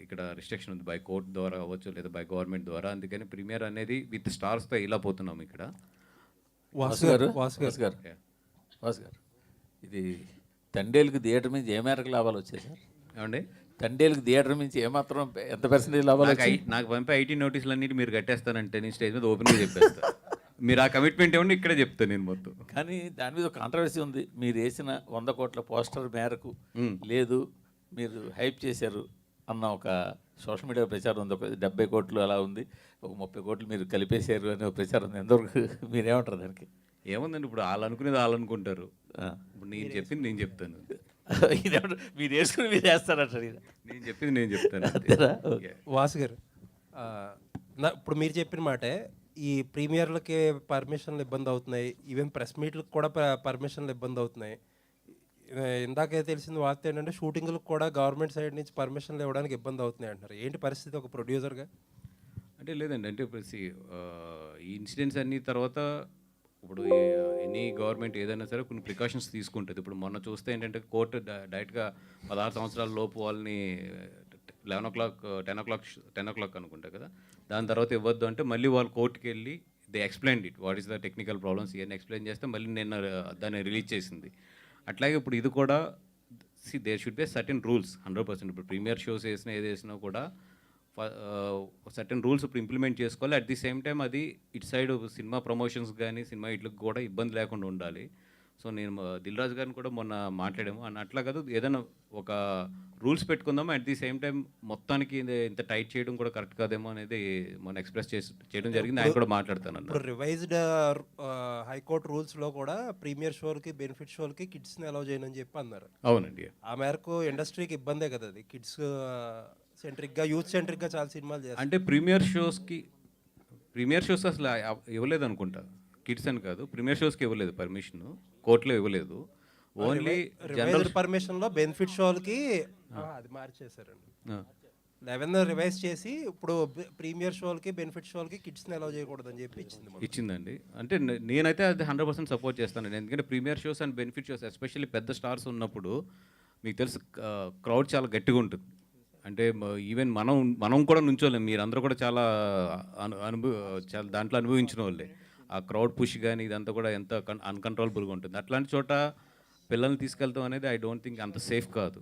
ఇక్కడ రిస్ట్రిక్షన్ ఉంది by court ద్వారా అవ్వచ్చు లేదా బై గవర్నమెంట్ ద్వారా. అందుకని ప్రీమియర్ అనేది విత్ స్టార్స్తో ఇలా పోతున్నాం ఇక్కడ. వాసు గారు ఇది తండేలుకి థియేటర్ నుంచి ఏ మేరకు లాభాలు వచ్చాయి సార్? ఏమండి, తండేలుకి థియేటర్ నుంచి ఏమాత్రం ఎంత పర్సెంటేజ్ లాభాలు వచ్చాయి? నాకు పంపే ఐటీ నోటీసులు అన్నిటి మీరు కట్టేస్తానంటే నేను స్టేజ్ మీద ఓపెన్గా చెప్పేస్తాను. మీరు ఆ కమిట్మెంట్ ఏమన్నా ఇక్కడే చెప్తాను నేను మొత్తం. కానీ దాని మీద ఒక కాంట్రవర్సీ ఉంది. మీరు వేసిన 100 కోట్ల పోస్టర్ మేరకు లేదు, మీరు హైప్ చేశారు అన్న ఒక సోషల్ మీడియా ప్రచారం ఉంది. ఒక 70 కోట్లు అలా ఉంది, ఒక 30 కోట్లు మీరు కలిపేశారు అనే ఒక ప్రచారం ఉంది. ఎంతవరకు మీరేమంటారు దానికి? ఏముందండి, ఇప్పుడు వాళ్ళు అనుకునేది వాళ్ళు అనుకుంటారు. ఇప్పుడు నేను చెప్పింది నేను చెప్తాను. మీరు వేసుకుని మీరు వేస్తారంటారు. నేను చెప్పింది నేను చెప్తాను. వాసు గారు, ఇప్పుడు మీరు చెప్పిన మాటే ఈ ప్రీమియర్లకి పర్మిషన్లు ఇబ్బంది అవుతున్నాయి, ఈవెన్ ప్రెస్ మీట్లకు కూడా పర్మిషన్లు ఇబ్బంది అవుతున్నాయి. ఇందాకే తెలిసింది వార్త ఏంటంటే షూటింగ్లకు కూడా గవర్నమెంట్ సైడ్ నుంచి పర్మిషన్లు ఇవ్వడానికి ఇబ్బంది అవుతున్నాయి అంటున్నారు. ఏంటి పరిస్థితి ఒక ప్రొడ్యూసర్గా? అంటే లేదండి, అంటే ఇప్పుడు ఈ ఇన్సిడెంట్స్ అన్ని తర్వాత ఇప్పుడు ఎనీ గవర్నమెంట్ ఏదైనా సరే కొన్ని ప్రికాషన్స్ తీసుకుంటుంది. ఇప్పుడు మొన్న చూస్తే ఏంటంటే కోర్టు డైరెక్ట్గా 16 సంవత్సరాల లోపు వాళ్ళని 11 o'clock 10 o'clock అనుకుంటా కదా, దాని తర్వాత ఇవ్వద్దు అంటే మళ్ళీ వాళ్ళు కోర్టుకి వెళ్ళి they explain it what is the technical problems ఇవన్నీ ఎక్స్ప్లెయిన్ చేస్తే మళ్ళీ నిన్న దాన్ని రిలీజ్ చేసింది. అట్లాగే ఇప్పుడు ఇది కూడా there should be certain rules 100%. ఇప్పుడు ప్రీమియర్ షోస్ వేసినా ఏది వేసినా కూడా సర్టెన్ రూల్స్ ఇప్పుడు ఇంప్లిమెంట్ చేసుకోవాలి. అట్ ది సేమ్ టైం అది ఇటు సైడ్ సినిమా ప్రమోషన్స్ కానీ సినిమా ఇట్లకు కూడా ఇబ్బంది లేకుండా ఉండాలి. సో నేను దిల్ రాజు గారిని కూడా మొన్న మాట్లాడాము అట్లా కాదు, ఏదైనా ఒక రూల్స్ పెట్టుకుందాము. అట్ ది సేమ్ టైం మొత్తానికి ఇంత టైట్ చేయడం కూడా కరెక్ట్ కాదేమో అనేది మొన్న ఎక్స్ప్రెస్ చేయడం జరిగింది. ఆయన కూడా మాట్లాడతాను. ఇప్పుడు రివైజ్డ్ హైకోర్టు రూల్స్లో కూడా ప్రీమియర్ షోలకి బెనిఫిట్ షోలకి కిడ్స్ని అలౌ చేయనని చెప్పి అన్నారు. అవునండి, ఆ మేరకు ఇండస్ట్రీకి ఇబ్బందే కదా అది. కిడ్స్ సెంట్రిక్గా యూత్ సెంట్రిక్గా చాలా సినిమాలు చేస్తారు. అంటే ప్రీమియర్ షోస్ అసలు ఇవ్వలేదు అనుకుంటా, కిడ్స్ అని కాదు, ప్రీమియర్ షోస్కి ఇవ్వలేదు పర్మిషన్, కోర్టులో ఇవ్వలేదు. ఓన్లీ జనరల్ పర్మిషన్లో బెనిఫిట్ షోలకి అది మార్చేశారండి. 11 రివైజ్ చేసి ఇప్పుడు ప్రీమియర్ షోలకి బెనిఫిట్ షోలకి కిడ్స్ని అలౌ చేయకూడదని చెప్పి ఇచ్చిందండి. అంటే నేనైతే అది 100% సపోర్ట్ చేస్తానండి. ఎందుకంటే premier shows and benefit shows especially పెద్ద స్టార్స్ ఉన్నప్పుడు మీకు తెలుసు క్రౌడ్ చాలా గట్టిగా ఉంటుంది. అంటే ఈవెన్ మనం కూడా నుంచోలేం, మీరందరూ కూడా చాలా చాలా దాంట్లో అనుభవించిన వాళ్ళే. ఆ క్రౌడ్ పుష్ కానీ ఇదంతా కూడా ఎంత అన్కంట్రోలబుల్గా ఉంటుంది. అట్లాంటి చోట పిల్లల్ని తీసుకెళ్తాం అనేది ఐ డోంట్ థింక్ అంత సేఫ్ కాదు.